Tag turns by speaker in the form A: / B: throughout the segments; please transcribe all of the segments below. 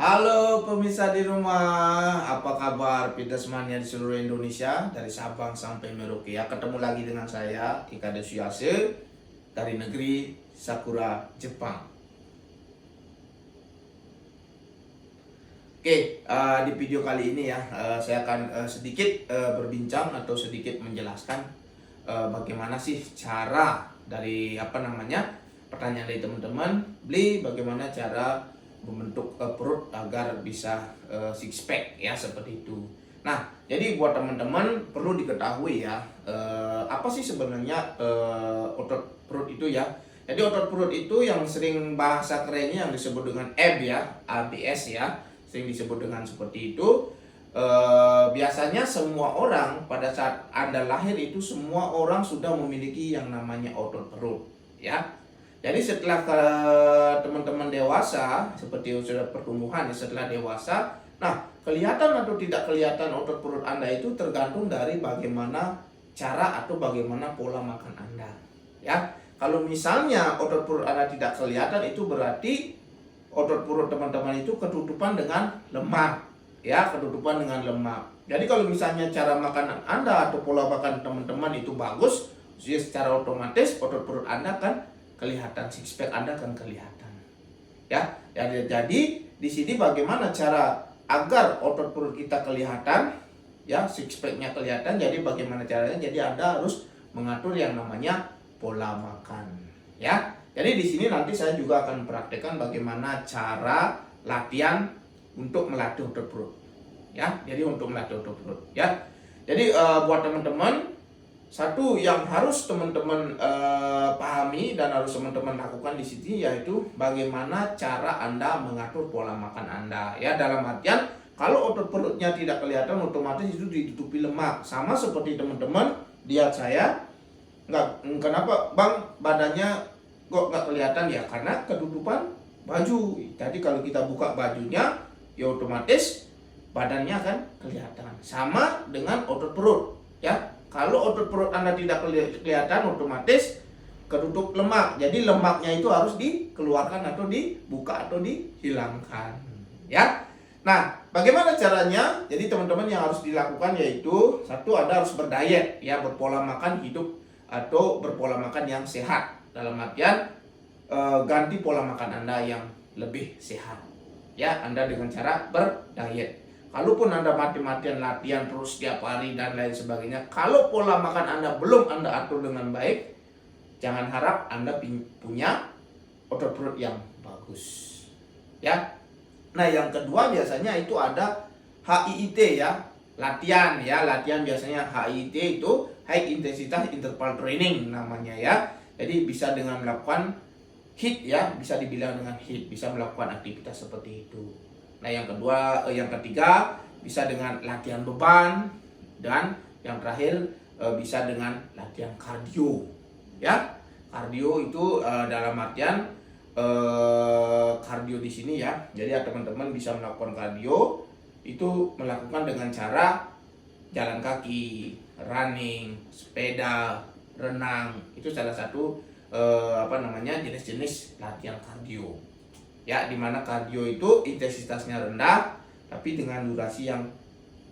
A: Halo pemirsa di rumah, apa kabar fitness mania di seluruh Indonesia dari Sabang sampai Merauke ya. Ketemu lagi dengan saya Ika Desyase dari negeri Sakura, Jepang. Di video kali ini ya, saya akan sedikit berbincang atau sedikit menjelaskan bagaimana sih cara dari pertanyaan dari teman-teman, bagaimana cara membentuk perut agar bisa six pack ya, seperti itu. Nah, jadi buat teman-teman perlu diketahui ya, apa sih sebenarnya otot perut itu ya. Jadi otot perut itu yang sering bahasa kerennya yang disebut dengan AB ya, ABS ya, sering disebut dengan seperti itu. Biasanya semua orang pada saat Anda lahir itu semua orang sudah memiliki yang namanya otot perut ya. Jadi setelah teman-teman dewasa, seperti sudah pertumbuhan ya, setelah dewasa, nah kelihatan atau tidak kelihatan otot perut Anda itu tergantung dari bagaimana cara atau bagaimana pola makan Anda. Ya, kalau misalnya otot perut Anda tidak kelihatan, itu berarti otot perut teman-teman itu ketutupan dengan lemak. Ya, ketutupan dengan lemak. Jadi kalau misalnya cara makan Anda atau pola makan teman-teman itu bagus, secara otomatis otot perut Anda kan kelihatan, six pack Anda akan kelihatan. Ya, jadi di sini bagaimana cara agar otot perut kita kelihatan, ya, six pack-nya kelihatan. Jadi bagaimana caranya? Jadi Anda harus mengatur yang namanya pola makan, ya. Jadi di sini nanti saya juga akan praktekkan bagaimana cara latihan untuk melatih otot perut, ya. Jadi untuk melatih otot perut, ya. Jadi buat teman-teman, satu yang harus teman-teman pahami dan harus teman-teman lakukan di sini yaitu bagaimana cara Anda mengatur pola makan Anda. Ya, dalam artian kalau otot perutnya tidak kelihatan, otomatis itu ditutupi lemak. Sama seperti teman-teman lihat saya, kenapa bang badannya kok nggak kelihatan ya? Karena ketutupan baju. Jadi kalau kita buka bajunya, ya otomatis badannya akan kelihatan. Sama dengan otot perut, ya. Kalau otot perut Anda tidak kelihatan, otomatis ketutup lemak. Jadi lemaknya itu harus dikeluarkan atau dibuka atau dihilangkan. Ya. Nah, bagaimana caranya? Jadi teman-teman yang harus dilakukan yaitu satu, Anda harus berdiet ya, berpola makan hidup atau berpola makan yang sehat. Dalam artian ganti pola makan Anda yang lebih sehat. Ya, Anda dengan cara berdiet. Kalaupun Anda mati-matian latihan terus setiap hari dan lain sebagainya, kalau pola makan Anda belum Anda atur dengan baik, jangan harap Anda punya otot perut yang bagus. Ya. Nah, yang kedua biasanya itu ada HIIT ya, latihan ya, latihan biasanya HIIT itu high intensitas interval training namanya ya. Jadi bisa dengan melakukan HIIT ya, bisa dibilang dengan HIIT, bisa melakukan aktivitas seperti itu. Nah, yang ketiga bisa dengan latihan beban, dan yang terakhir bisa dengan latihan kardio. Ya, kardio itu dalam artian kardio di sini ya. Jadi teman-teman bisa melakukan kardio itu melakukan dengan cara jalan kaki, running, sepeda, renang. Itu salah satu jenis-jenis latihan kardio. Ya, dimana kardio itu intensitasnya rendah tapi dengan durasi yang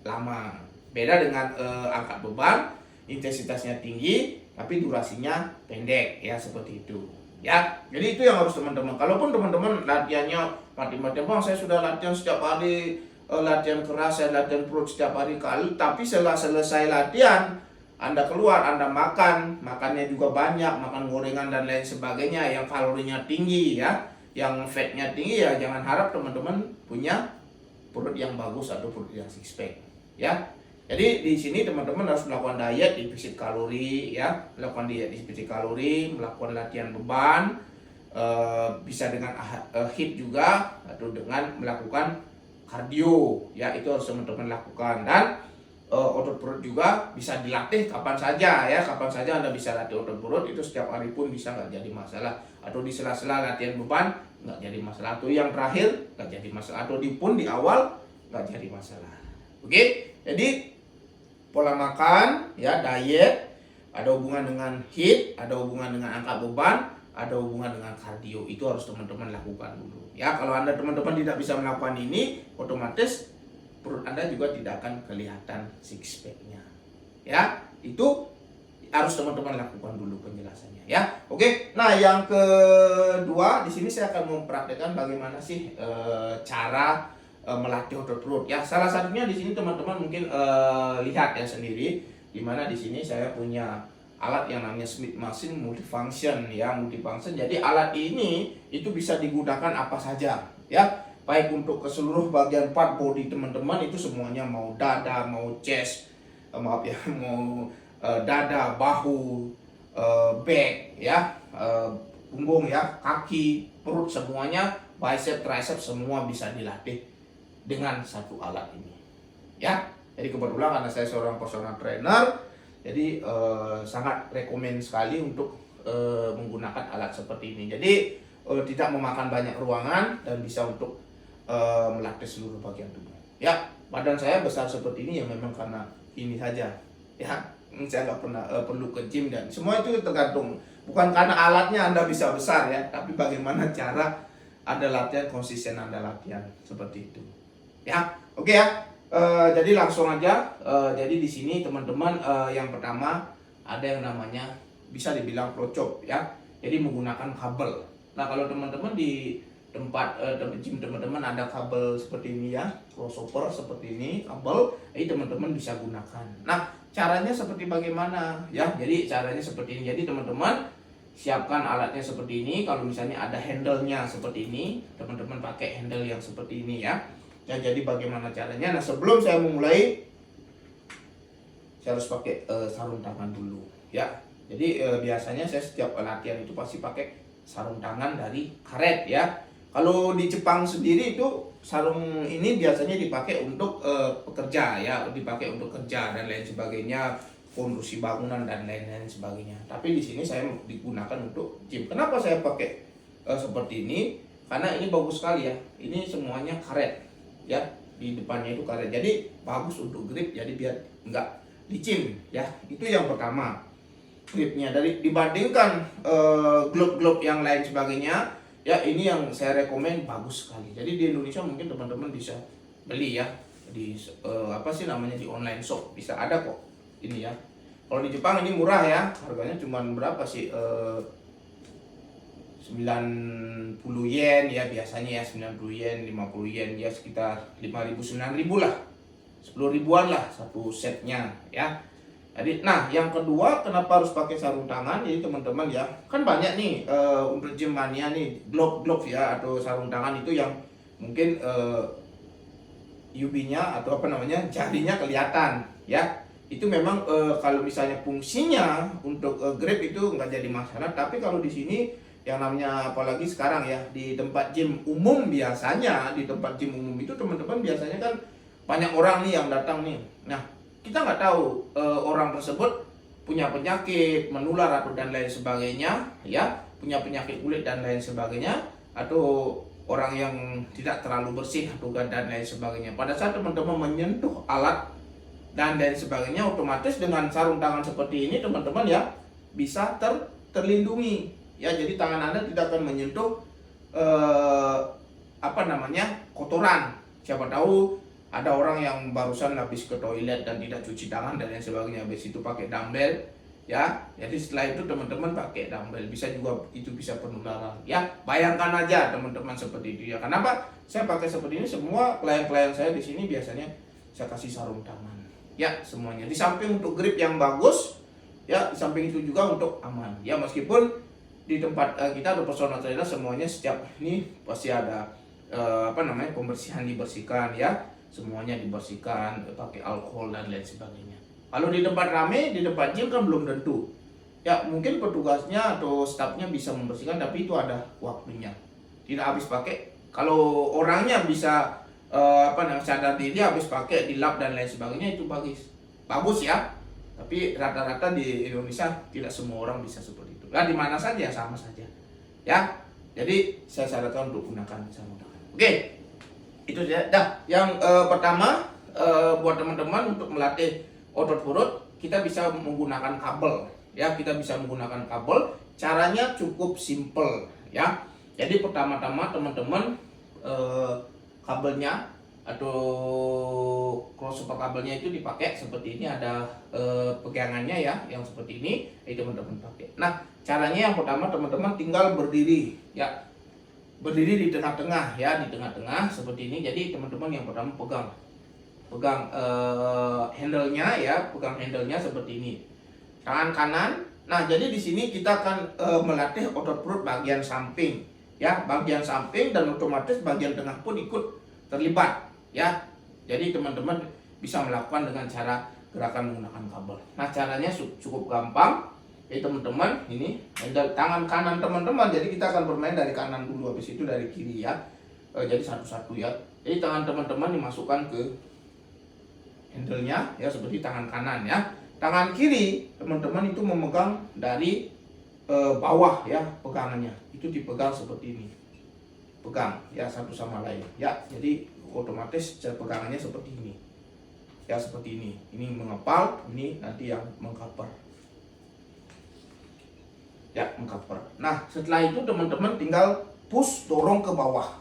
A: lama. Beda dengan angkat beban, intensitasnya tinggi tapi durasinya pendek ya, seperti itu. Ya, jadi itu yang harus teman-teman. Kalaupun teman-teman latihannya mati-matian, bang saya sudah latihan setiap hari, latihan keras, saya latihan perut setiap hari kali, tapi setelah selesai latihan Anda keluar, Anda makannya juga banyak, makan gorengan dan lain sebagainya yang kalorinya tinggi ya, yang fatnya tinggi, ya jangan harap teman-teman punya perut yang bagus atau perut yang six pack ya. Jadi di sini teman-teman harus melakukan diet defisit kalori ya, melakukan diet defisit kalori, melakukan latihan beban, bisa dengan HIIT juga atau dengan melakukan kardio ya, itu harus teman-teman lakukan. Dan otot perut juga bisa dilatih kapan saja ya, kapan saja Anda bisa latih otot perut itu, setiap hari pun bisa, nggak jadi masalah. Atau di sela-sela latihan beban nggak jadi masalah, atau yang terakhir nggak jadi masalah, atau di awal nggak jadi masalah. Oke, jadi pola makan ya, diet, ada hubungan dengan HIIT, ada hubungan dengan angkat beban, ada hubungan dengan kardio, itu harus teman-teman lakukan dulu. Ya, kalau Anda teman-teman tidak bisa melakukan ini, otomatis perut Anda juga tidak akan kelihatan six pack-nya. Ya, itu harus teman-teman lakukan dulu penjelasannya ya. Oke. Nah, yang kedua di sini saya akan mempraktekkan bagaimana sih cara melatih otot perut ya. Salah satunya di sini teman-teman mungkin lihat ya sendiri, di mana di sini saya punya alat yang namanya Smith Machine Multifunction ya, multifunction. Jadi alat ini itu bisa digunakan apa saja ya, baik untuk ke seluruh bagian part body teman-teman, itu semuanya, mau dada, mau chest, maaf ya, mau dada, bahu, back ya, punggung ya, kaki, perut, semuanya, bicep, tricep, semua bisa dilatih dengan satu alat ini ya. Jadi kebetulan karena saya seorang personal trainer, jadi sangat rekomen sekali untuk menggunakan alat seperti ini. Jadi tidak memakan banyak ruangan dan bisa untuk melatih seluruh bagian tubuh ya. Badan saya besar seperti ini ya memang karena ini saja ya. Saya nggak pernah perlu ke gym, dan semua itu tergantung, bukan karena alatnya Anda bisa besar ya, tapi bagaimana cara Anda latihan, konsisten Anda latihan seperti itu ya. Oke ya. Jadi langsung aja. Jadi di sini teman-teman, yang pertama ada yang namanya bisa dibilang pro chop ya. Jadi menggunakan kabel. Nah, kalau teman-teman di tempat gym teman-teman ada kabel seperti ini ya, crossover seperti ini kabel, ini teman-teman bisa gunakan. Nah, caranya seperti bagaimana ya? Jadi caranya seperti ini. Jadi teman-teman siapkan alatnya seperti ini. Kalau misalnya ada handle-nya seperti ini, teman-teman pakai handle yang seperti ini ya. Ya, jadi bagaimana caranya? Nah, sebelum saya memulai, saya harus pakai sarung tangan dulu ya. Jadi biasanya saya setiap latihan itu pasti pakai sarung tangan dari karet ya. Kalau di Jepang sendiri itu sarung ini biasanya dipakai untuk pekerja ya, dipakai untuk kerja dan lain sebagainya, konstruksi bangunan dan lain-lain sebagainya. Tapi di sini saya digunakan untuk gym. Kenapa saya pakai seperti ini? Karena ini bagus sekali ya. Ini semuanya karet ya, di depannya itu karet. Jadi bagus untuk grip. Jadi biar enggak licin ya. Itu yang pertama. Gripnya dari dibandingkan glove-glove yang lain sebagainya. Ya, ini yang saya rekomen, bagus sekali. Jadi di Indonesia mungkin teman-teman bisa beli ya di apa sih namanya, di online shop bisa ada kok ini ya. Kalau di Jepang ini murah ya, harganya cuma berapa sih, 90 yen ya biasanya ya, 90 yen, 50 yen ya, sekitar 5.000 9.000 lah, 10 ribuan lah satu setnya ya. Jadi, nah yang kedua, kenapa harus pakai sarung tangan? Jadi teman-teman ya, kan banyak nih untuk gym mania nih glove ya, atau sarung tangan itu yang mungkin UB-nya atau apa namanya, jarinya kelihatan ya. Itu memang kalau misalnya fungsinya untuk grip itu nggak jadi masalah. Tapi kalau di sini yang namanya, apalagi sekarang ya, di tempat gym umum, biasanya di tempat gym umum itu teman-teman biasanya kan banyak orang nih yang datang nih. Nah, kita nggak tahu orang tersebut punya penyakit menular atau dan lain sebagainya ya, punya penyakit kulit dan lain sebagainya, atau orang yang tidak terlalu bersih atau dan lain sebagainya. Pada saat teman-teman menyentuh alat dan lain sebagainya, otomatis dengan sarung tangan seperti ini teman-teman ya bisa terlindungi ya. Jadi tangan Anda tidak akan menyentuh apa namanya, kotoran. Siapa tahu ada orang yang barusan habis ke toilet dan tidak cuci tangan dan lain sebagainya, habis itu pakai dumbbell ya. Jadi setelah itu teman-teman pakai dumbbell, bisa juga itu bisa penularan ya. Bayangkan aja teman-teman seperti itu ya. Kenapa saya pakai seperti ini? Semua klien-klien saya di sini biasanya saya kasih sarung tangan ya, semuanya. Di samping untuk grip yang bagus ya, di samping itu juga untuk aman ya. Meskipun di tempat kita ada personal trainer, semuanya setiap ini pasti ada apa namanya, pembersihan, dibersihkan ya, semuanya dibersihkan pakai alkohol dan lain sebagainya. Kalau di tempat rame, di tempat gym kan belum tentu ya, mungkin petugasnya atau stafnya bisa membersihkan, tapi itu ada waktunya, tidak habis pakai. Kalau orangnya bisa apa namanya, sadar diri, habis pakai di lap dan lain sebagainya, itu bagus ya. Tapi rata-rata di Indonesia tidak semua orang bisa seperti itu. Nah, di mana saja sama saja ya. Jadi saya sarankan untuk gunakan sarung tangan. Oke, itu saja. Dah, yang pertama buat teman-teman untuk melatih otot perut, kita bisa menggunakan kabel ya. Kita bisa menggunakan kabel caranya cukup simple ya. Jadi pertama-tama teman-teman kabelnya atau crossover kabelnya itu dipakai seperti ini, ada pegangannya ya, yang seperti ini teman-teman pakai. Nah, caranya yang pertama teman-teman tinggal berdiri ya, berdiri di tengah-tengah ya, di tengah-tengah seperti ini. Jadi teman-teman yang pertama pegang handle-nya ya, pegang handle-nya seperti ini, tangan kanan. Nah, jadi di sini kita akan melatih otot perut bagian samping ya, bagian samping, dan otomatis bagian tengah pun ikut terlibat ya. Jadi teman-teman bisa melakukan dengan cara gerakan menggunakan kabel. Nah, caranya cukup gampang. Jadi teman-teman, ini tangan kanan teman-teman, jadi kita akan bermain dari kanan dulu, habis itu dari kiri ya. Jadi satu-satu ya. Jadi tangan teman-teman dimasukkan ke handle-nya ya, seperti tangan kanan ya. Tangan kiri teman-teman itu memegang dari bawah ya, pegangannya itu dipegang seperti ini, pegang ya satu sama lain ya. Jadi otomatis pegangannya seperti ini ya, seperti ini mengepal, ini nanti yang mengcover ya, mengcover. Nah, setelah itu teman-teman tinggal push, dorong ke bawah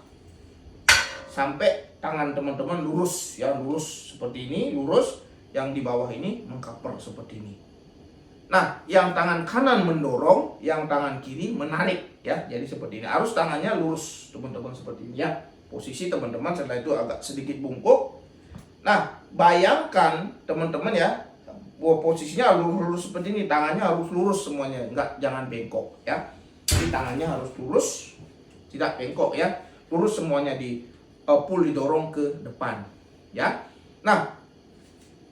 A: sampai tangan teman-teman lurus ya, lurus seperti ini, lurus. Yang di bawah ini mengcover seperti ini. Nah, yang tangan kanan mendorong, yang tangan kiri menarik ya. Jadi seperti ini. Harus tangannya lurus teman-teman, seperti ini ya. Posisi teman-teman setelah itu agak sedikit bungkuk. Nah, bayangkan teman-teman ya, posisinya lurus seperti ini, tangannya harus lurus semuanya, jangan bengkok ya. Jadi tangannya harus lurus, tidak bengkok ya. Lurus semuanya, di pull, didorong ke depan ya. Nah,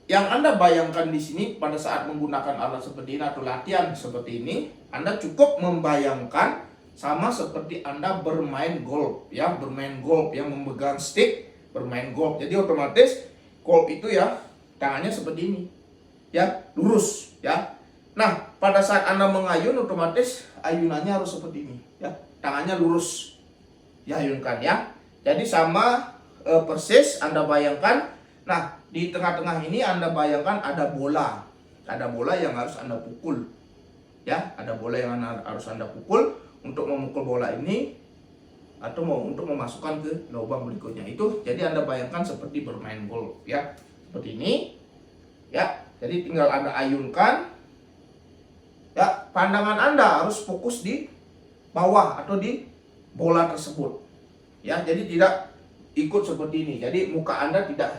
A: yang Anda bayangkan di sini pada saat menggunakan alat seperti ini atau latihan seperti ini, Anda cukup membayangkan sama seperti Anda bermain golf ya, bermain golf yang memegang stick, bermain golf. Jadi otomatis golf itu ya, tangannya seperti ini ya, lurus ya. Nah, pada saat Anda mengayun, otomatis ayunannya harus seperti ini ya, tangannya lurus diayunkan ya. Jadi sama persis Anda bayangkan. Nah, di tengah-tengah ini Anda bayangkan ada bola yang harus Anda pukul ya, ada bola yang harus Anda pukul untuk memukul bola ini atau untuk memasukkan ke lubang berikutnya itu. Jadi Anda bayangkan seperti bermain golf ya, seperti ini ya. Jadi tinggal Anda ayunkan ya, pandangan Anda harus fokus di bawah atau di bola tersebut ya. Jadi tidak ikut seperti ini. Jadi muka Anda tidak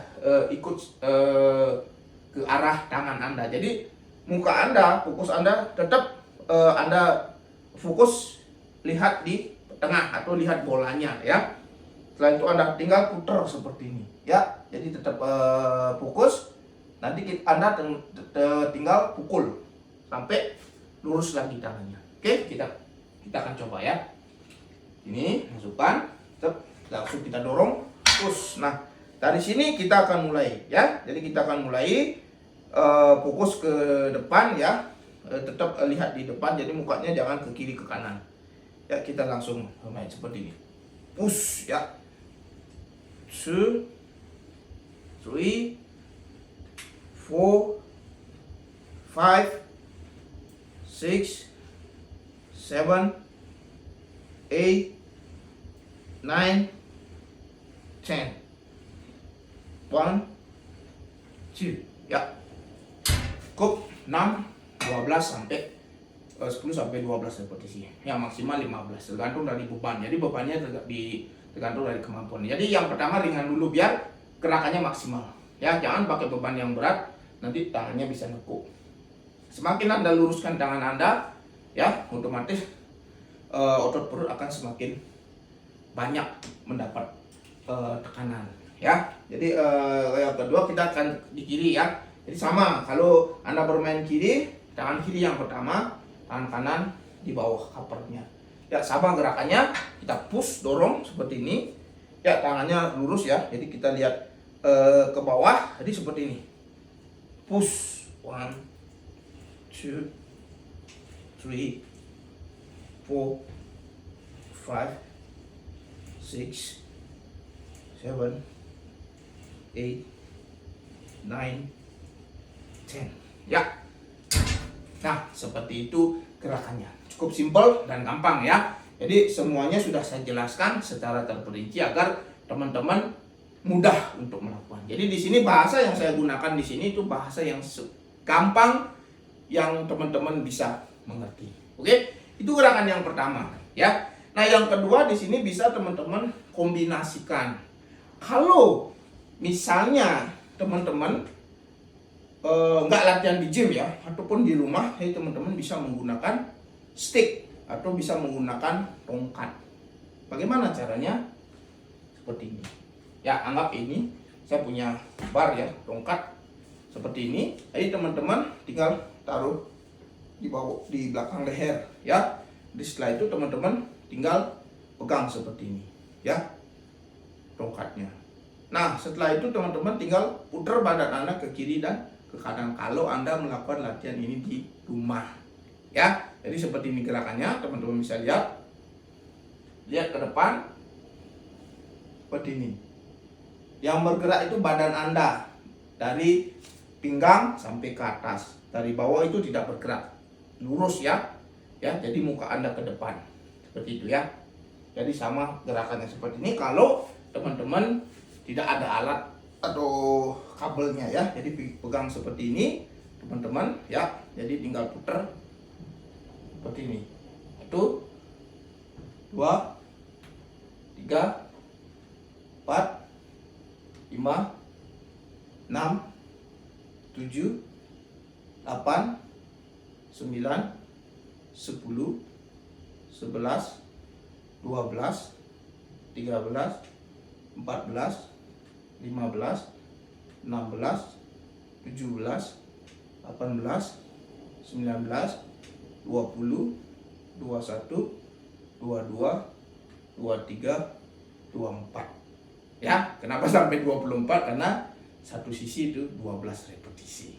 A: ikut ke arah tangan Anda. Jadi muka Anda, fokus Anda tetap Anda fokus lihat di tengah atau lihat bolanya ya. Setelah itu Anda tinggal putar seperti ini ya. Jadi tetap fokus. Nanti Anda tinggal pukul sampai lurus lagi tangannya. Oke, kita akan coba ya. Ini masukkan, langsung kita dorong, push. Nah, dari sini kita akan mulai ya. Jadi kita akan mulai fokus ke depan ya. Tetap lihat di depan, jadi mukanya jangan ke kiri ke kanan. Ya, kita langsung main seperti ini. Push ya. 2 3 4 5 6 7 8 9 10. 1 2 ya. Cukup 6 12 sampai 10 sampai 12 seperti sini. Yang maksimal 15 tergantung dari beban. Jadi bebannya tergantung dari kemampuan. Jadi yang pertama ringan dulu biar gerakannya maksimal. Ya, jangan pakai beban yang berat, nanti tangannya bisa nekuk. Semakin Anda luruskan tangan Anda, ya, otomatis otot perut akan semakin banyak mendapat tekanan, ya. Jadi yang kedua kita akan di kiri ya. Jadi sama, kalau Anda bermain kiri, tangan kiri yang pertama, tangan kanan di bawah covernya. Ya, sama gerakannya, kita push, dorong seperti ini. Ya, tangannya lurus ya. Jadi kita lihat ke bawah, jadi seperti ini. Push 1 2 3 4 5 6 7 8 9 10. Ya. Nah, seperti itu gerakannya. Cukup simpel dan gampang ya. Jadi semuanya sudah saya jelaskan secara terperinci agar teman-teman mudah untuk melakukan. Jadi di sini bahasa yang saya gunakan di sini itu bahasa yang gampang yang teman-teman bisa mengerti. Oke? Itu gerakan yang pertama ya. Nah, yang kedua di sini bisa teman-teman kombinasikan. Kalau misalnya teman-teman nggak latihan di gym ya, ataupun di rumah, jadi teman-teman bisa menggunakan stick atau bisa menggunakan tongkat. Bagaimana caranya? Seperti ini. Ya, anggap ini saya punya bar ya, tongkat seperti ini. Jadi teman-teman tinggal taruh di bawah, di belakang leher ya. Jadi setelah itu teman-teman tinggal pegang seperti ini ya, tongkatnya. Nah, setelah itu teman-teman tinggal putar badan Anda ke kiri dan ke kanan kalau Anda melakukan latihan ini di rumah ya. Jadi seperti ini gerakannya, teman-teman bisa lihat ke depan seperti ini. Yang bergerak itu badan Anda dari pinggang sampai ke atas, dari bawah itu tidak bergerak, lurus ya. Jadi muka Anda ke depan seperti itu ya. Jadi sama gerakannya seperti ini kalau teman-teman tidak ada alat atau kabelnya ya. Jadi pegang seperti ini teman-teman ya. Jadi tinggal putar seperti ini. 1, 2, 3, 4, 5, 6, 7, 8, 9, 10, 11, 12, 13, 14, 15, 16, 17, 18, 19, 20, 21, 22, 23, 24. Ya, kenapa sampai 24? Karena satu sisi itu 12 repetisi.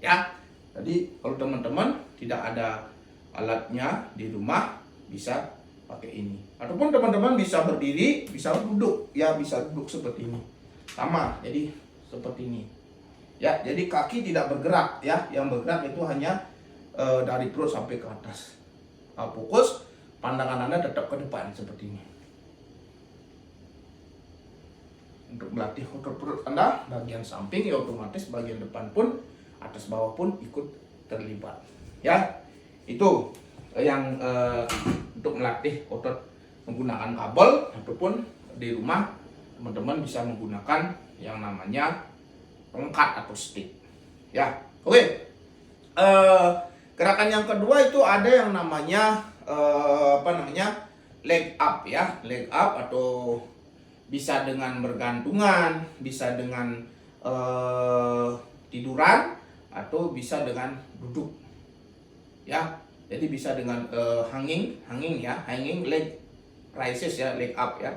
A: Ya. Jadi kalau teman-teman tidak ada alatnya di rumah bisa pakai ini. Ataupun teman-teman bisa berdiri, bisa duduk. Ya, bisa duduk seperti ini. Sama, jadi seperti ini. Ya, jadi kaki tidak bergerak ya. Yang bergerak itu hanya dari perut sampai ke atas. Nah, fokus pandangan Anda tetap ke depan seperti ini. Untuk melatih otot perut Anda bagian samping ya otomatis bagian depan pun atas bawah pun ikut terlibat. Ya, itu yang untuk melatih otot menggunakan kabel ataupun di rumah teman-teman bisa menggunakan yang namanya tongkat atau stick. Ya, oke. Gerakan yang kedua itu ada yang namanya leg up ya, leg up atau bisa dengan bergantungan, bisa dengan tiduran atau bisa dengan duduk. Ya, jadi bisa dengan hanging ya, hanging leg raises ya, leg up ya,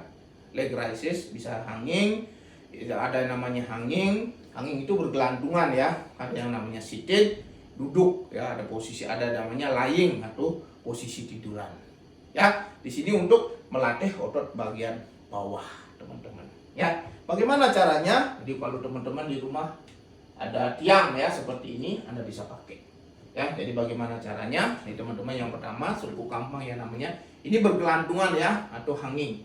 A: leg raises bisa hanging, ada yang namanya hanging itu bergelantungan ya, ada yang namanya seated duduk ya, ada posisi, ada namanya lying atau posisi tiduran. Ya, di sini untuk melatih otot bagian bawah teman-teman. Ya, bagaimana caranya? Jadi kalau teman-teman di rumah ada tiang ya seperti ini, Anda bisa pakai. Ya, jadi bagaimana caranya? Ini teman-teman yang pertama, cukup gampang ya namanya. Ini bergelantungan ya atau hanging.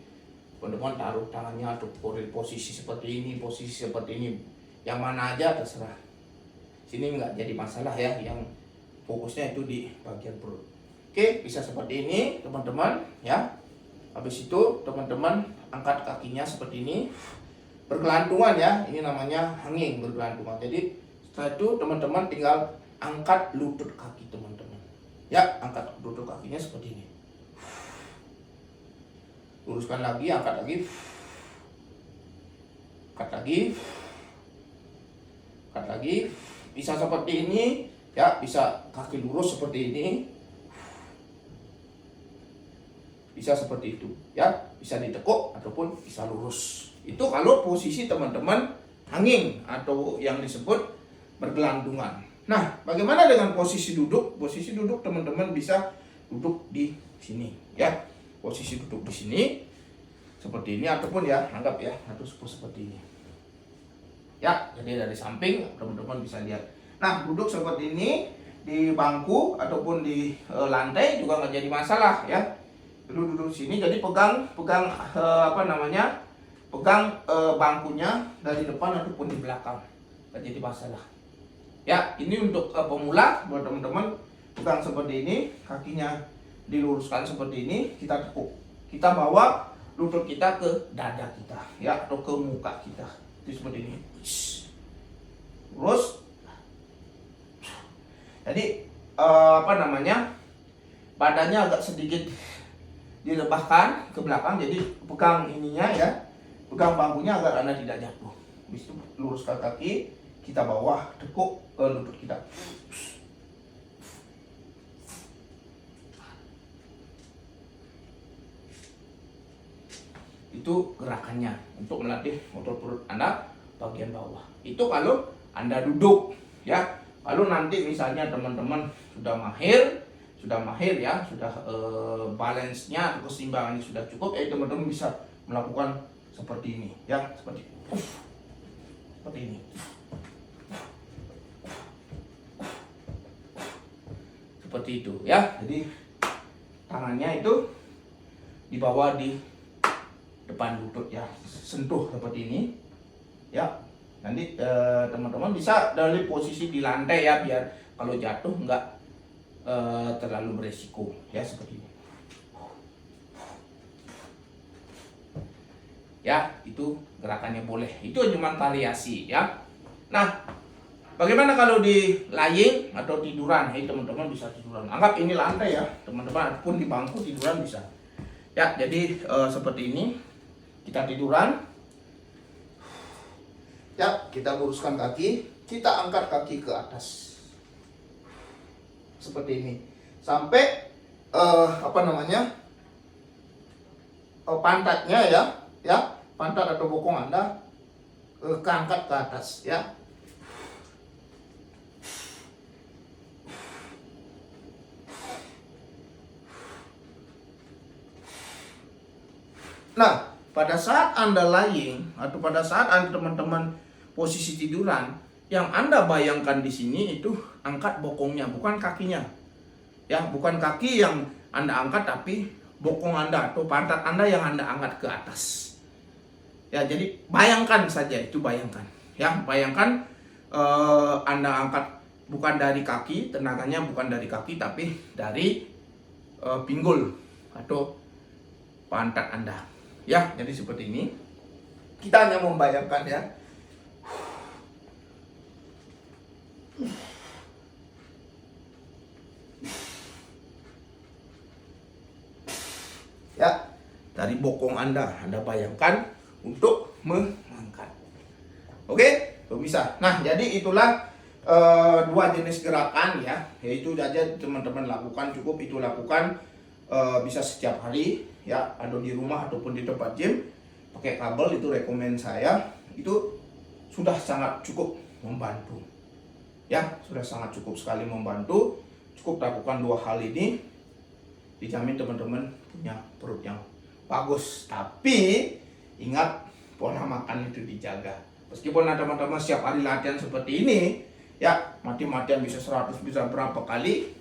A: Teman-teman taruh tangannya atau posisi seperti ini, posisi seperti ini. Yang mana aja terserah. Sini nggak jadi masalah ya, yang fokusnya itu di bagian perut. Oke, bisa seperti ini teman-teman ya. Habis itu teman-teman angkat kakinya seperti ini, bergelantungan ya, ini namanya hanging, bergelantungan. Jadi setelah itu teman-teman tinggal angkat lutut kaki teman-teman. Ya, angkat lutut kakinya seperti ini. Luruskan lagi, angkat lagi. Angkat lagi. Angkat lagi. Bisa seperti ini, ya, bisa kaki lurus seperti ini. Bisa seperti itu, ya, bisa ditekuk ataupun bisa lurus. Itu kalau posisi teman-teman hanging atau yang disebut bergelantungan. Nah, bagaimana dengan posisi duduk? Posisi duduk teman-teman bisa duduk di sini, ya. Posisi duduk di sini seperti ini ataupun ya, anggap ya, atau seperti ini. Ya, jadi dari samping teman-teman bisa lihat. Nah, duduk seperti ini di bangku ataupun di lantai juga nggak jadi masalah ya. Duduk sini, jadi pegang bangkunya dari depan ataupun di belakang, nggak jadi masalah. Ya, ini untuk pemula buat teman-teman, pegang seperti ini, kakinya diluruskan seperti ini, kita tekuk, kita bawa lutut kita ke dada kita, ya, atau ke muka kita, itu seperti ini. Terus, jadi badannya agak sedikit direbahkan ke belakang, jadi pegang ininya ya, pegang bangkunya agar Anda tidak jatuh. Habis itu luruskan kaki, kita bawa, tekuk ke lutut kita. Itu gerakannya untuk melatih otot perut Anda bagian bawah. Itu kalau Anda duduk ya. Kalau nanti misalnya teman-teman sudah mahir ya, sudah balance-nya atau keseimbangannya sudah cukup, teman-teman bisa melakukan seperti ini ya, seperti ini. Seperti itu ya. Jadi tangannya itu dibawa di depan lutut ya, sentuh seperti ini ya. Nanti teman-teman bisa dari posisi di lantai ya, biar kalau jatuh nggak terlalu beresiko ya, seperti ini ya. Itu gerakannya boleh, itu cuma variasi ya. Nah, bagaimana kalau di lying atau tiduran? Teman-teman bisa tiduran, anggap ini lantai ya teman-teman, ataupun di bangku tiduran bisa ya. Jadi seperti ini kita tiduran ya, kita luruskan kaki, kita angkat kaki ke atas seperti ini sampai pantatnya ya, pantat atau bokong Anda keangkat ke atas ya. Nah, pada saat Anda lying atau pada saat Anda teman-teman posisi tiduran, yang Anda bayangkan di sini itu angkat bokongnya, bukan kakinya. Ya, bukan kaki yang Anda angkat, tapi bokong Anda atau pantat Anda yang Anda angkat ke atas. Ya, jadi bayangkan saja itu, bayangkan. Ya, bayangkan Anda angkat bukan dari kaki, tenaganya bukan dari kaki, tapi dari pinggul atau pantat Anda. Ya, jadi seperti ini. Kita hanya membayangkan ya. Ya, dari bokong Anda bayangkan untuk mengangkat. Oke, bisa. Nah, jadi itulah dua jenis gerakan ya, yaitu saja teman-teman lakukan, cukup itu lakukan bisa setiap hari ya, atau di rumah ataupun di tempat gym pakai kabel, itu rekomen saya, itu sudah sangat cukup membantu ya, sudah sangat cukup sekali membantu. Cukup lakukan dua hal ini, dijamin teman-teman punya perut yang bagus. Tapi ingat, pola makan itu dijaga. Meskipun teman-teman setiap hari latihan seperti ini ya, mati-matian bisa 100, bisa berapa kali,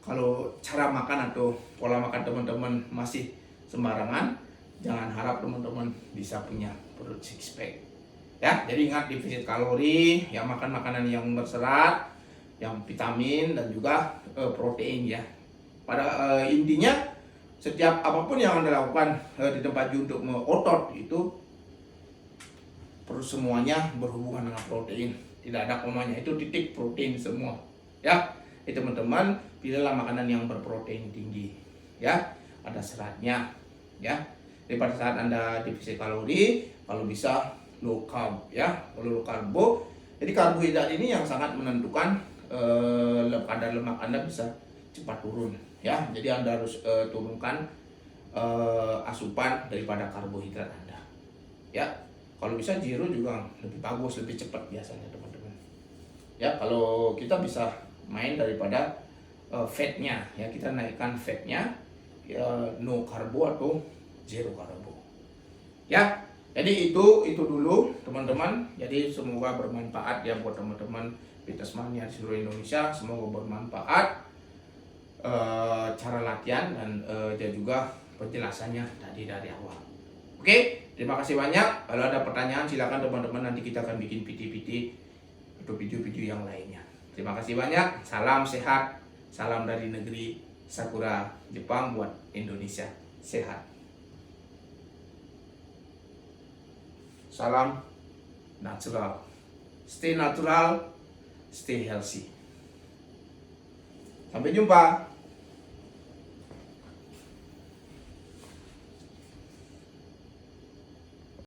A: kalau cara makan atau pola makan teman-teman masih sembarangan, jangan harap teman-teman bisa punya perut six pack ya. Jadi ingat, defisit kalori ya, makan makanan yang berserat, yang vitamin dan juga protein ya. Pada intinya setiap apapun yang Anda lakukan di tempat gym untuk otot itu semuanya berhubungan dengan protein. Tidak ada komanya, itu titik protein semua ya. Teman-teman, pilihlah makanan yang berprotein tinggi ya, ada seratnya ya. Jadi pada saat Anda defisit kalori, kalau bisa low carb ya. Kalau low karbo, jadi karbohidrat ini yang sangat menentukan kadar lemak Anda bisa cepat turun ya. Jadi Anda harus turunkan asupan daripada karbohidrat Anda ya. Kalau bisa zero juga lebih bagus, lebih cepat biasanya teman-teman ya. Kalau kita bisa main daripada fatnya ya, kita naikkan fatnya ya, no karbo atau zero karbo ya. Jadi itu dulu teman-teman. Jadi semoga bermanfaat ya buat teman-teman Fitnessmania di seluruh Indonesia. Semoga bermanfaat cara latihan dan juga penjelasannya tadi dari awal. Oke, terima kasih banyak. Kalau ada pertanyaan silakan teman-teman, nanti kita akan bikin PT atau video-video yang lainnya. Terima kasih banyak. Salam sehat. Salam dari negeri Sakura Jepang buat Indonesia. Sehat. Salam natural. Stay natural, stay healthy. Sampai jumpa.